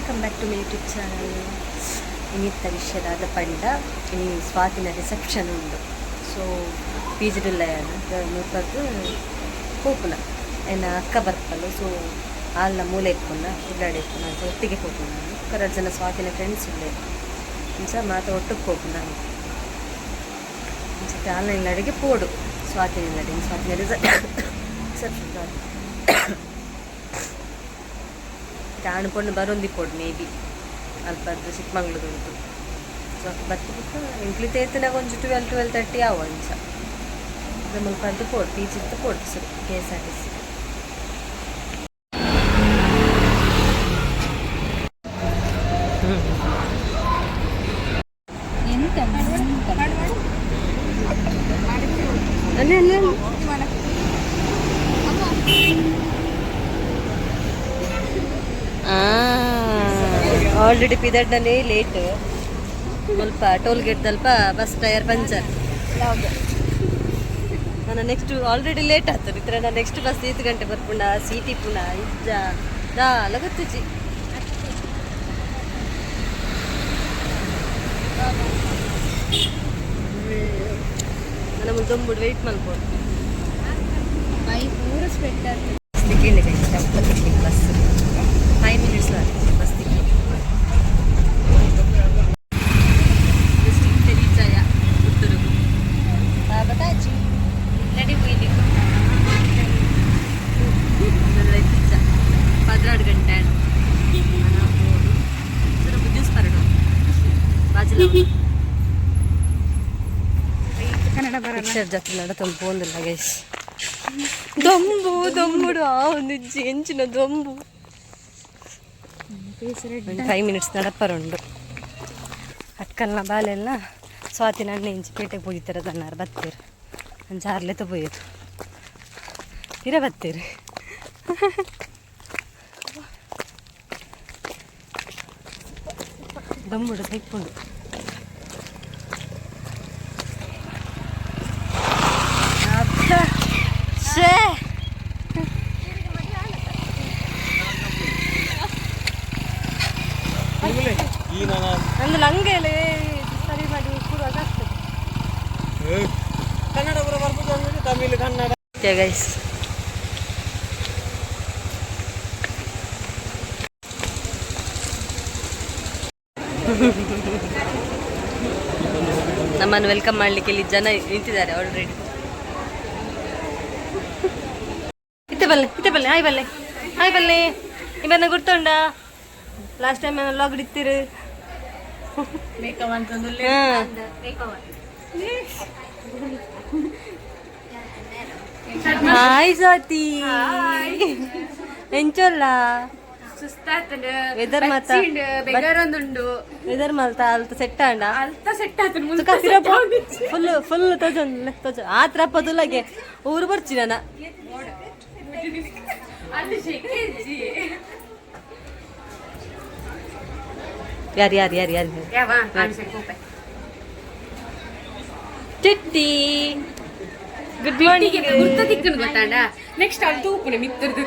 Welcome back to my YouTube channel. ಇನ್ನಿತ್ತ ವಿಷಯದ ಪಂಡ ಇನ್ನು ಸ್ವಾತಿನ ರಿಸೆಪ್ಷನ್ ಉಂಡು. ಸೊ ಪೀಜಿಡಿಲ್ಲ ಮುಪ್ಪದ್ದು ಹೋಪುನ ಎನ್ನ ಅಕ್ಕ ಬರ್ಪಲ್ಲ. ಸೊ ಆಲ್ನ ಮೂಲೆ ಇಪ್ಪುನ ಇಲ್ಲಾಡಿ ಇಪ್ಪುನ ಅಂತ ಒಟ್ಟಿಗೆ ಹೋಪುನ. ನಾನು ಕರೆಕ್ಟ್ ಜನ ಸ್ವಾತಿನ ಫ್ರೆಂಡ್ಸ್ ಉಳ್ಳೆ ಇಂಚ ಮಾತ ಒಟ್ಟಿಗೆ ಹೋಪು ನಾನು ಅನ್ಸುತ್ತೆ. ಆಲ್ನ ಇಲ್ಲಾಡಿಗೆ ಪೋಡು ಸ್ವಾತಿನ ಇಲ್ಲಾಡಿ ಸ್ವಾತಿನ ರಿಸೆಪ್ಷನ್ ಸಾರಿ ಆಣಪಣ್ಣು ಬರೊಂದಿಪ್ಪೋಡು ಮೇ ಬಿ ಅಲ್ಪದ್ದು ಚಿಕ್ಕಮಂಗ್ಳೂರು ಉಂಟು. ಸೊ ಬತ್ತಿಬಿಟ್ಟು ಇಂಕ್ಲಿ ತೇತನಾಗ ಒಂದು 12-12:30 ಆವ ಅಂಚ ಮುಲ್ಪ ಅದು ಪೋಡು ಪೀಚಿತ್ತು ಪೋಡು ಸರ್ KSRTC. ಆಲ್ರೆಡಿ ಪಿದಡ್ಡನೇ ಲೇಟ್ ಸ್ವಲ್ಪ ಟೋಲ್ ಗೇಟ್ ಸ್ವಲ್ಪ ಬಸ್ ಟೈರ್ ಪಂಚರ್. ನಾನು ನೆಕ್ಸ್ಟ್ ಆಲ್ರೆಡಿ ಲೇಟ್ ಆಗ್ತದೆ ಇತರ. ನಾನು ನೆಕ್ಸ್ಟ್ ಬಸ್ 8 ಗಂಟೆ ಬರ್ಪುಂಡ ಸೀಟಿ ಪುನಃ ಇಜ್ಜ ದಾಲ ಗೊತ್ತುಜಿ. ನನ್ನ ಮುಂದೆ ದೊಂಬುಡು ವೆಯ್ಟ್ ಮಾಡ್ಬೋದು. ಪೂರ ಸ್ಪೆಟ್ ಬಸ್ 5 minutes ಬಸ್ ಜೊತೆ ನಡತೊಂದು ಪೋಂದಿಲ್ಲ ಗೈಸ್. ದೊಂಬುಡು ಒಂದು ಎಂಚಿನ ದೊಂಬು 5 minutes ನಡಪರುಂಡು. ಅಕ್ಕಲ್ನ ಬಾಲೆಲ್ಲ ಸ್ವಾತಿನ ಅಣ್ಣ ಇಂಚಿ ಪೇಟೆಗೆ ಹೋಗಿತ್ತಾರೆ ದನ್ನಾರು ಬತ್ತೀರು ಅಂಚಾರ್ಲೆ ತಗೋಯ್ಯದು ಇರ ಬತ್ತೀರಿ. ದೊಂಬುಡು ಸೈಕೊಂಡು ನಂದು ಲಂಗೆಲೆ ಸರಿ ಮಾಡಿ ಕೂಡುವಾಗ್ತದೆ. ಕನ್ನಡ ಬರ್ಬೋದು ತಮಿಳು ಕನ್ನಡ ಗೈಸ್. ನಮ್ಮನ್ನು ವೆಲ್ಕಮ್ ಮಾಡ್ಲಿಕ್ಕೆ ಇಲ್ಲಿ ಜನ ನಿಂತಿದ್ದಾರೆ ಆಲ್ರೆಡಿ. ಇತ್ತೆ ಬಲ್ಲೆ ಹಾಯ್ ಬಲ್ಲೆ ಇವನ್ನ ಗುರ್ತುಂಡ ಲಾಸ್ಟ್ ಟೈಮ್ ಲಾಗ್ ಇಡ್ತೀರಿ. ಹಾಯ್ ಸ್ವಾತಿ ಎಂಚೊಲ್ಲ ವೆದರ್ ಮಾತ ವೆದರ್ ಮಾಲ್ತ ಅಲ್ತ ಸೆಟ್ ಆಂಡ ಫುಲ್ ತೋಜ ಆತ್ರ ಪದುಲಗೆ ಊರು ಬರ್ಚಿ ನಾನ ಯಾರು ಚಿಟ್ಟಿ ಗುಡ್ ಮಾರ್ನಿಂಗ್ ಗುರ್ತದಿಕ್ಕನು ಗೊತ್ತಾಂಡ ನೆಕ್ಸ್ಟ್ ಅಲ್ಲಿ ತೂಪುನೆ ಮಿತ್ತರ್ದು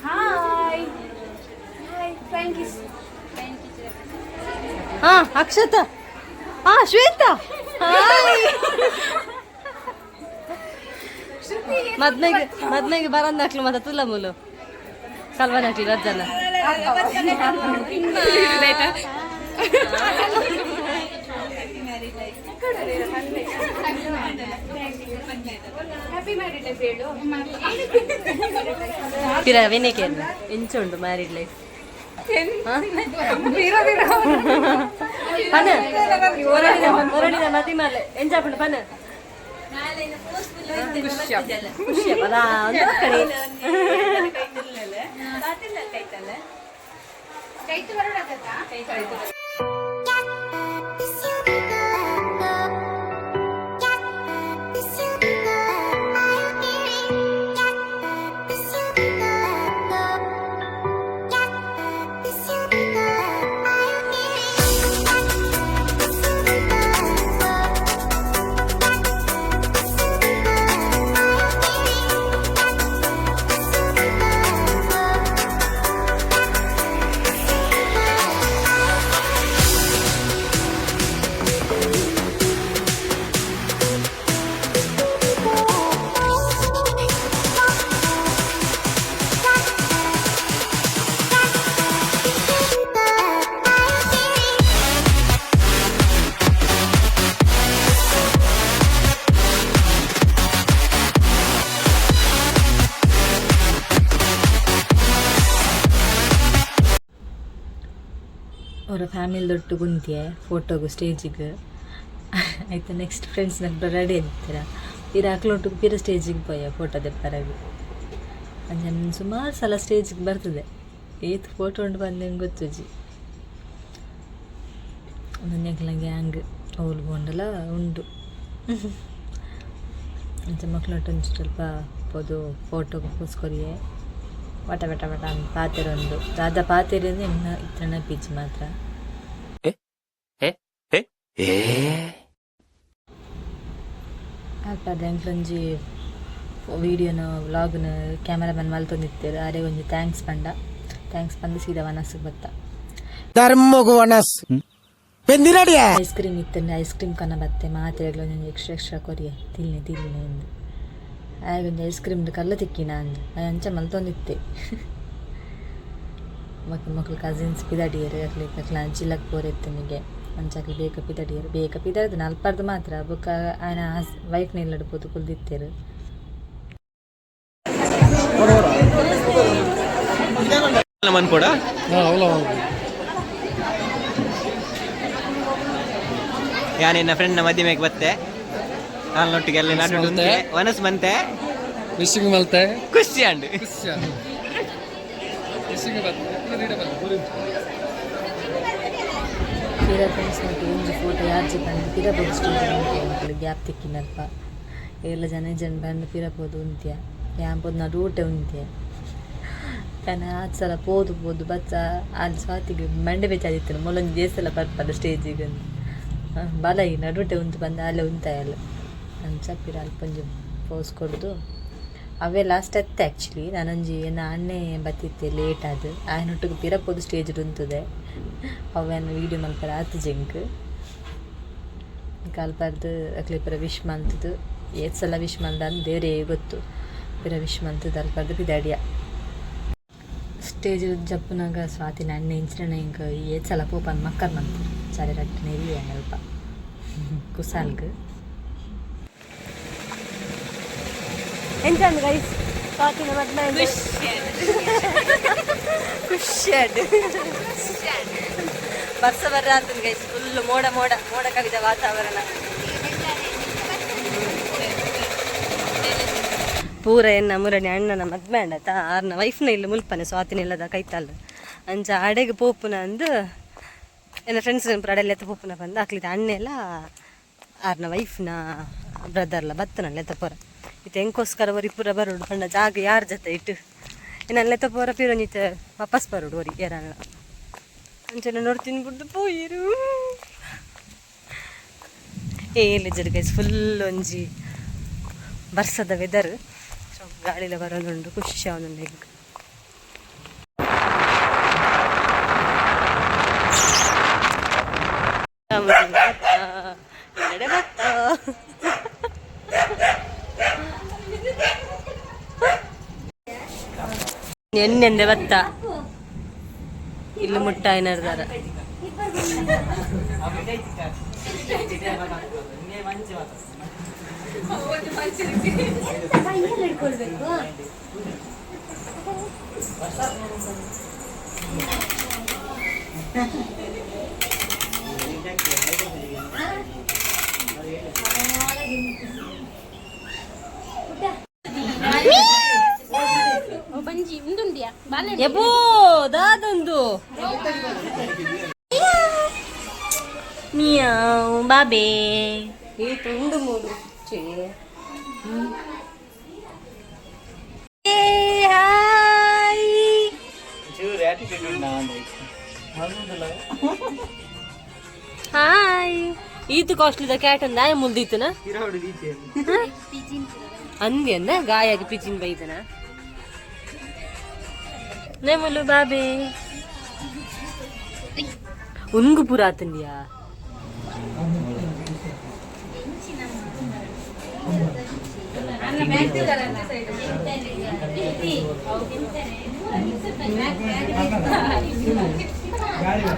ಹಾಯ್ ಥ್ಯಾಂಕ್ ಯು. ಹಾ ಅಕ್ಷತಾ ಶ್ವೇತಾ ಮದ್ನೆಗೆ ಬರಂದಾಕ್ಲು ಮತ್ತೆ ತುಲಮೂಲು ಕಲ್ವನಾಕ್ಲಿ ರಜ್ಜನ ವಿನೇಕೆ ಎಂಚುಂಡು ಮ್ಯಾರಿಡ್ ಲೈಫ್ ಪನ ಹೊರಡಿದ ಮತಿ ಮೇಲೆ ಎಂಜಾಪುಂಡು ಪನ ಪೂರ ಫ್ಯಾಮಿಲಿ ದೊಟ್ಟು ಕುಂತಿಯೆ ಫೋಟೋಗು ಸ್ಟೇಜಿಗೆ ಆಯ್ತು. ನೆಕ್ಸ್ಟ್ ಫ್ರೆಂಡ್ಸ್ ನಗ್ದು ರೆಡಿ ಅಂತೀರ ಪೀರ ಅಕ್ಲೊಟ್ಟಿಗೆ ಪೀರ ಸ್ಟೇಜಿಗೆ ಪೋಯ ಫೋಟೋ ದೆಪ್ಪರಾಗಿ ಅಂಜನ್ ಸುಮಾರು ಸಲ ಸ್ಟೇಜಿಗೆ ಬರ್ತದೆ. ಏತ್ ಫೋಟೋ ಉಂಡು ಬಂದಂಗೆ ಗೊತ್ತುಜಿ ಒಂದೊಂದು ಗ್ಯಾಂಗ್ ಅವ್ಲ್ಗೊಂಡಲ್ಲ ಉಂಡು ಅಂಚ ಮಕ್ಳೊಟ್ಟೊಂದು ಸ್ವಲ್ಪ ಪೋದು ಫೋಟೋಗೆ ಕೂಸ್ಕೊರಿಯೆ ವಟ ವಟ ವಟ ಅಂತ ಪಾತೆರೊಂದು ದಾದ ಪಾತೆರಿ ಅಂದ್ರೆ ಇನ್ನ ಇತ್ತನ ಪೀಚ್ ಮಾತ್ರ ಅಪ್ಪ ಎಂಕ್ಲೊಂಜಿ ವೀಡಿಯೋನ ವ್ಲಾಗ್ನ ಕ್ಯಾಮರಾಮನ್ ಮಲ್ತೊಂದಿತ್ತೇರು ಅರೆ ಒಂಜಿ ಥ್ಯಾಂಕ್ಸ್ ಪಂಡ ಸೀದಾ ವನಸ್ಸಿಗೆ ಬತ್ತ ಧರ್ಮಗು ವನಸ್ ಐಸ್ ಕ್ರೀಮ್ ಇತ್ತಂದ್ರೆ ಐಸ್ ಕ್ರೀಮ್ ಕನ್ನ ಬತ್ತೆ ಮಾತ್ರೆಗಳು ಒಂದೊಂದು ಎಕ್ಸ್ಟ್ರಾ ಕೊರಿಯೆ ತಿನ್ನೆ ಎಂದು ಆಗೊಂದು ಐಸ್ ಕ್ರೀಮ್ದು ಕಲ್ಲ ತಿಕ್ಕಿನ ಅಂದು ಅಂಚ ಮಲ್ತೊಂದಿತ್ತೆ ಮಕ್ಳು ಕಸಿನ್ಸ್ ಪಿದಡಿಯರು ಅಕ್ಲ ಅಜ್ಜಿಲಕ್ಕೆ ಪೋರೆತ್ತು ನಿಮಗೆ ಅಂಚಾಕ್ಲಿ ಬೇಕ ಪಿದಡಿಯರು ಬೇಕ ಪಿದಡ್ದು ನಲ್ಪಾರ್ದು ಮಾತ್ರ ಬೊಕ್ಕ ಆಯ್ನ ವೈಫ್ನ ಇಲ್ಲಡ್ಬೋದು ಕುಲ್ದಿತ್ತೇರು ಯಾನಿನ್ನ ಫ್ರೆಂಡ್ನ ಮಧ್ಯಮೆಗೆ ಬತ್ತೆ ನಾಲ್ನೊಟ್ಟಿಗೆ ಅಲ್ಲಿ ನಾಟುಂಟೆ ವನಸ್ ಬಂತೆ ವಿಶಿಂಗ್ ಮಲ್ತೆ ಖುಷಿ ಅಂಡ್ ಪಿರ ಫ್ರೆಂಡ್ಸ್ ನನಗೆ ಒಂದು ಫೋಟೋ ಯಾರು ಬಂದು ಪಿರಬೋದು ಸ್ಟೇಜ್ ಗ್ಯಾಪ್ ತಿಕ್ಕಿನಲ್ಪ ಎಲ್ಲ ಜನ ಬಂದು ಪಿರಬೋದು ಉಂತ್ಯ ಕ್ಯಾಂಪೋದು ನಡು ಊಟ ಉಂತ್ಯ ತಾನು ಆದ ಸಲ ಪೋದು ಬಚ್ಚ ಅಲ್ಲಿ ಸ್ವಾತಿಗೆ ಮಂಡೆ ಬೆಚ್ಚಾದಿತ್ತು ಮೊಲೊಂದು ದೇಸಲ ಬರ್ಪದ ಸ್ಟೇಜಿಗೆ ಬಲ ಈ ನಡುಟೆ ಉಂಟು ಬಂದು ಅಲ್ಲೇ ಉಂತಾಯಲ್ಲ ಅಂಚ ಪಿರ ಅಲ್ಪೊಂಜು ಪೋಸ್ ಕೊಡೋದು ಅವೇ ಲಾಸ್ಟ್ ಅತ್ತೆ ಆ್ಯಕ್ಚುಲಿ ನಾನೊಂಜಿ ಅಣ್ಣೆ ಬತ್ತಿತ್ತೆ ಲೇಟ್ ಅದು ಆಯ್ನೊಟ್ಟಿಗೆ ಪಿರಪೋದು ಸ್ಟೇಜ್ ಉಂತದೆ ಅವೇನು ವೀಡಿಯೋ ಮಲ್ಪರ ಆತು ಜಂಕ್ ಕಲ್ಪರ್ದು ಅಕ್ಲಿ ಪಿರ ವಿಶ್ ಮಂತದ್ದು ಏತ್ ಸಲ ವಿಶ್ ಮಂದ ಅಂದು ದೇವರೇ ಗೊತ್ತು ಪಿರ ವಿಶ್ ಮಂತದ್ದು ಅಲ್ಪರ್ದು ಪಿದಾಡಿಯ ಸ್ಟೇಜ್ ಜಪ್ಪನಾಗ ಸ್ವಾತಿನ ಅಣ್ಣೆ ಇಂಚಿನ ಹಿಂಗೆ ಏತ್ ಸಲ ಪೋಪನ್ ಮಕ್ಕರ್ ಮಂತಾರೆ ಸರಿ ರಟ್ಟು ನೆರಿಯ ಅಲ್ಪ ಕುಸಾಲ್ಗೆ ಎಂಚಂದ ಗೈಸ್ ಸ್ವಾತಿನ ಮದ್ವೆ ಖುಷಿಯಾಡ್ ವರ್ಷ ಬರ್ರ ಆಗ್ತದೆ ಗೈಸ್ ಫುಲ್ ಮೋಡ ಕವಿದ ವಾತಾವರಣ ಪೂರ ಎನ್ನ ಮುರಣಿ ಅಣ್ಣನ ಮದ್ವೆ ಅಂಡತ ಆರ್ನ ವೈಫ್ನ ಇಲ್ಲ ಮುಲ್ಪನೆ ಸ್ವಾತಿನ ಇಲ್ಲದ ಕೈತಲ್ಲ ಅಂಚ ಅಡೆಗೆ ಪೋಪುನ ಅಂದು ಎಲ್ಲ ಫ್ರೆಂಡ್ಸ್ ಅಡೆಲ್ಲ ಎತ್ತ ಪೋಪುನ ಬಂದು ಹಾಕ್ಲಿದ್ದ ಅಣ್ಣೆಲ್ಲ ಆರ್ನ ವೈಫ್ನ ಬ್ರದರ್ಲ ಬತ್ತನಲ್ಲ ಎತ್ತ ಪೋರ ಇದು ಹೆಂಗೋಸ್ಕರ ಬರೀ ಪೂರ ಬರೋಡು ಪಂಡ ಜಾಗ ಯಾರ ಜೊತೆ ಇಟ್ಟು ಇನ್ನೆಲ್ಲ ಎತ್ತ ಪೋರ ಪಿರೋನಿತ ವಾಪಸ್ ಬರೋಡು ವರಿ ಯಾರಲ್ಲ ಅಂಚೆಲ್ಲ ನೋಡ್ತೀನಿ ಬಿಟ್ಟು ಪೋಯಿರು ಏಲಿ ಜರ್ಗೈಸ್ ಫುಲ್ ಒಂಜಿ ಬರ್ಸದ ವೆದರ್ ಗಾಳಿಲ ಬರೋದುಂಡು ಖುಷಿ ಅವನುಂಡು ಈಗ ಎಣ್ಣೆಂದೆ ಬತ್ತ ಇಲ್ಲಿ ಮುಟ್ಟಾಯಿ ನಡೆದಾರ ಎಬೋ ದಾದೊಂದು ಮಿಯಾವ್ ಬಾಬೆ ಈ ತುಂಡು ಮೂಡು ಚೇ ಹಾಯ್ ಹಾಯ್ ಈತು ಕಾಸ್ಟ್ಲಿದ ಕ್ಯಾಟ್ ಅಂದ ಮುಲ್ದಿತ್ತನ ಅಂದ್ಯ ಅಂದ ಗಾಯಾಗಿ ಪಿಚಿನ್ ಬೈದನ ನೇಮಲು ಬಾಬೆ ಉನ್ಗು ಪುರಾತನ್ಯಾ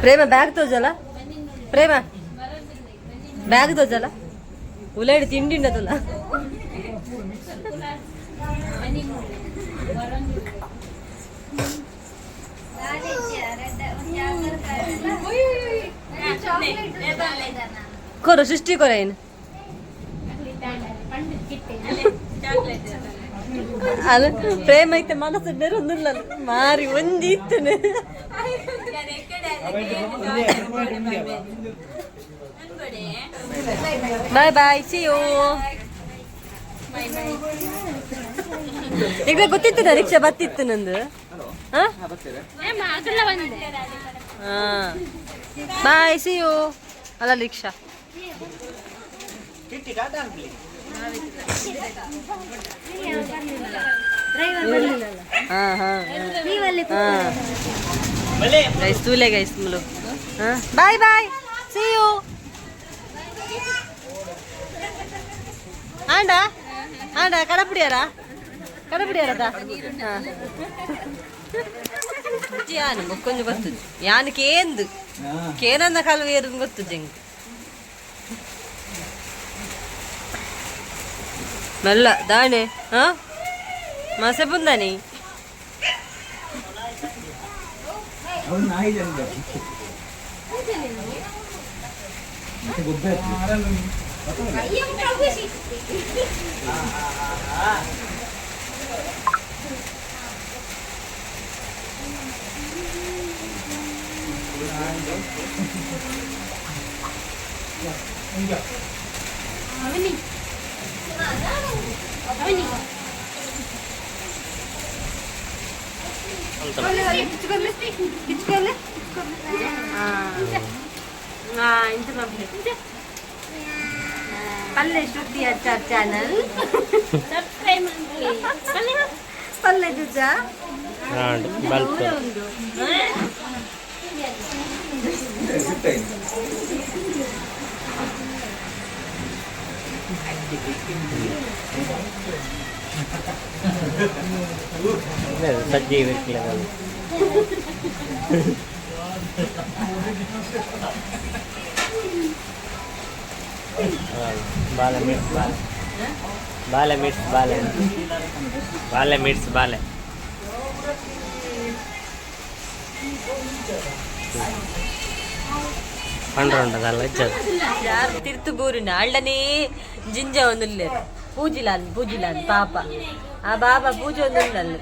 ಪ್ರೇಮ ಬ್ಯಾಗ್ ತೋಜಲ್ಲ ಪ್ರೇಮ ಬ್ಯಾಗ್ ತೋಜಲ್ಲ ಉಲಾಡಿ ತಿಂಡಿ ಉಂಡದಲ್ಲ ಕೊರು ಸೃಷ್ಟಿ ಕೊರ ಏನು ಅಲ್ಲ ಪ್ರೇಮ ಐತೆ ಮನಸ್ಸು ನೆರೊಂದಿಲ್ಲ ಮಾರಿ ಒಂದಿತ್ತು ಬಾಯ್ ಬಾಯ್ ಸಿ ಯು ಈಗ ಗೊತ್ತಿತ್ತು ರಿಕ್ಷಾ ಬರ್ತಿತ್ತು ನಂದು ಬಾಯ್ ಸಿ ಯು ಅಲ್ಲ ರಿಕ್ಷಾ ಗೈಸ್ ತೂಲೆ ಗೈಸ್ ಮುಲು ಬಾಯ್ ಬಾಯ್ ಸಿ ಯು ಆಂಡ ಆಂಡ ಕಡಪಿಡಿಯಾರ ಯಾನು ಮೊಕ್ಕೊಂದು ಗೊತ್ತದು ಯಾನು ಕೇಂದು ಕೇನಂದ ಕಾಲು ಏರು ಗೊತ್ತದು ಹೆಂಗ್ ಮೆಲ್ಲ ದಾಣೆ ಮಾಸೆ ಬಂದಾನಿ ಪಲ್ಲೆ ಶ್ರುತಿ ಅಚ್ಚಾರ್ ಚಾನಲ್ ಪಲ್ಲೆ ಜುಜ ಸಜ್ಜಿ ಬಾಳೆ ಮಿರ್ಚ್ ಬಾಳೆ ಮಿರ್ಚ್ ಬಾಳೆ ಮಿರ್ಚ್ ಬಾಳೆ పండుండదಲ್ಲ ఇచ్చారు ಯಾರು ತಿರ್ತುಗೂರಿನ ಅಳ್ಳನೇ ಜಿಂಜ ಒಂದಿಲ್ಲ పూజిలాలు పాప ఆ బాబా పూజ ಒಂದಿಲ್ಲ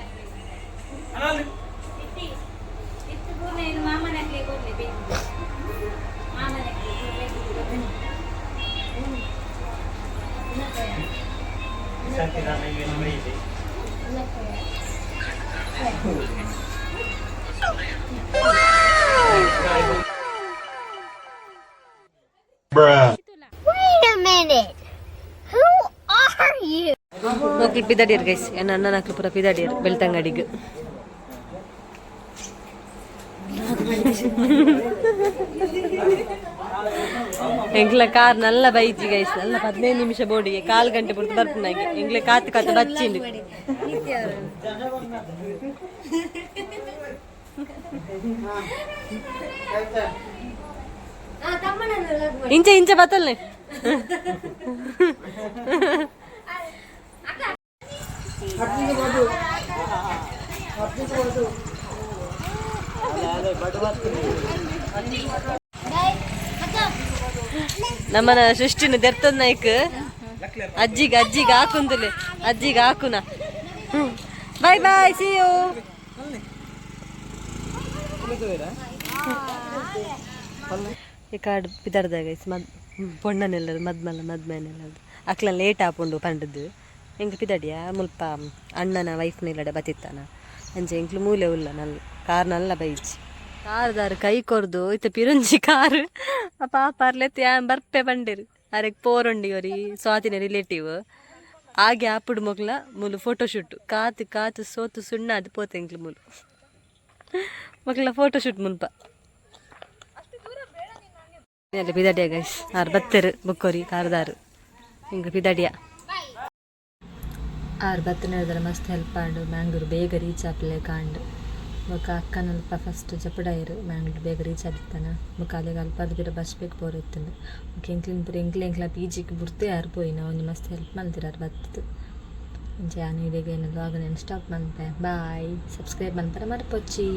Wait a minute. Who are you? ಮಕ್ಳು ಪಿದಾಡಿಯರ್ ಗೈಸ್ ನನ್ನ ಮಕ್ಳು ಪೂರ ಪಿದಾಡಿಯರ್ ಬೆಳ್ತಂಗಡಿಗೆ ಎಂಗ್ಲ ಕಾರ್ ನಲ್ಲ ಬೈಜಿ ಗೈಸ್ ನಲ್ಲ 15 ನಿಮಿಷ ಬೋಡಿಗೆ 1/4 ಗಂಟೆ ಪುರ್ತು ಬರ್ಪುನಾಗೆ ಎಂಗ್ಲೆ ಕಾತು ಬಚ್ಚಿಂಡು ಇಂಚ ಬತ್ತಲ್ನೆ ನಮ್ಮನ ಸೃಷ್ಟಿನ ದೆರ್ತದ ನಾಯ್ಕ ಅಜ್ಜಿಗೆ ಹಾಕುಂತಲೆ ಅಜ್ಜಿಗೆ ಹಾಕುನ ಬಾಯ್ ಬಾಯ್ ಸಿ ಯು ಈ ಕಾರ್ಡ್ ಪಿದರ್ದಾಗ ಪೊಣ್ಣನೆಲ್ಲದು ಮದ್ಮೇನೆಲ್ಲದು ಅಕ್ಲ ಲೇಟ್ ಆಪುಂಡು ಪಂಡದ್ದು ಎಂಕ್ ಪಿದಡಿಯ ಮುಲ್ಪ ಅಣ್ಣನ ವೈಫ್ನೆಲ್ಲಡ ಬತ್ತಿತ್ತಾನ ಅಂಚೆ ಎಂಕ್ಲು ಮೂಲೆ ಉಲ್ಲ ನಲ್ಲ ಕಾರ್ ನಲ್ಲ ಬೈಜಿ ಕಾರ್ದಾರು ಕೈ ಕೊರ್ದು ಇತ್ತ ಪಿರುಂಜಿ ಕಾರು ಆ ಪಾಪಾರ್ಲೆತ್ತ ಬರ್ಪೆ ಬಂಡಿರು ಅರೆಗ್ ಪೋರೊಂಡಿಯೋರಿ ಸ್ವಾತಿನ ರಿಲೇಟಿವ್ ಹಾಗೆ ಆಪುಡು ಮೊಗ್ಲ ಮುಲು ಫೋಟೋಶೂಟ್ ಕಾತು ಸೋತು ಸುಣ್ಣ ಅದು ಪೋತೆ ಎಂಕ್ಲು ಮುಲು ಮಕ್ಕಳ ಫೋಟೋಶೂಟ್ ಮುಲ್ಪ ಪಿದಾಡಿಯ ಗೈಸ್ ಆರು ಬತ್ತರು ಬುಕ್ಕೋರಿ ಕಾರ್ದಾರು ಹಿಂಗೆ ಪಿದಾಡಿಯ ಆರು ಬತ್ತನ ಹೇಳಿದ್ರೆ ಮಸ್ತ್ ಹೆಲ್ಪ್ ಆಂಡು ಮ್ಯಾಂಗ್ಳೂರು ಬೇಗ ರೀಚ್ ಆಪ್ಲೆ ಕಾಂಡು ಬೊಕ್ಕ ಅಕ್ಕನಲ್ಪ ಫಸ್ಟ್ ಜಪಡಾಯರು ಮ್ಯಾಂಗ್ಳೂರು ಬೇಗ ರೀಚ್ ಆಗಿತ್ತಾನ ಬೊಕ್ಕ ಅಲ್ಲಿಗೆ ಅಲ್ಪ ಅದು ಬಸ್ ಬೇಕು ಬೋರ್ ಇತ್ತು ಬೊಕ್ಕ ಎಂಕ್ಲ ಪಿ ಜಿಗೆ ಬುರ್ತೆ ಯಾರು ಪೋಯಿನ ಒಂದು ಮಸ್ತ್ ಹೆಲ್ಪ್ ಮಾಡ್ತಿರಾರು ಬತ್ತು ಜಾನು ಇದೇಗೆ ಏನಾದ್ರು ಆಗ ನಾನು ಸ್ಟಾಪ್ ಮಾಡ್ತೆ ಬಾಯ್ ಸಬ್ಸ್ಕ್ರೈಬ್ ಮಾಡ್ತಾರೆ ಮರ್ಪೊಚ್ಚಿ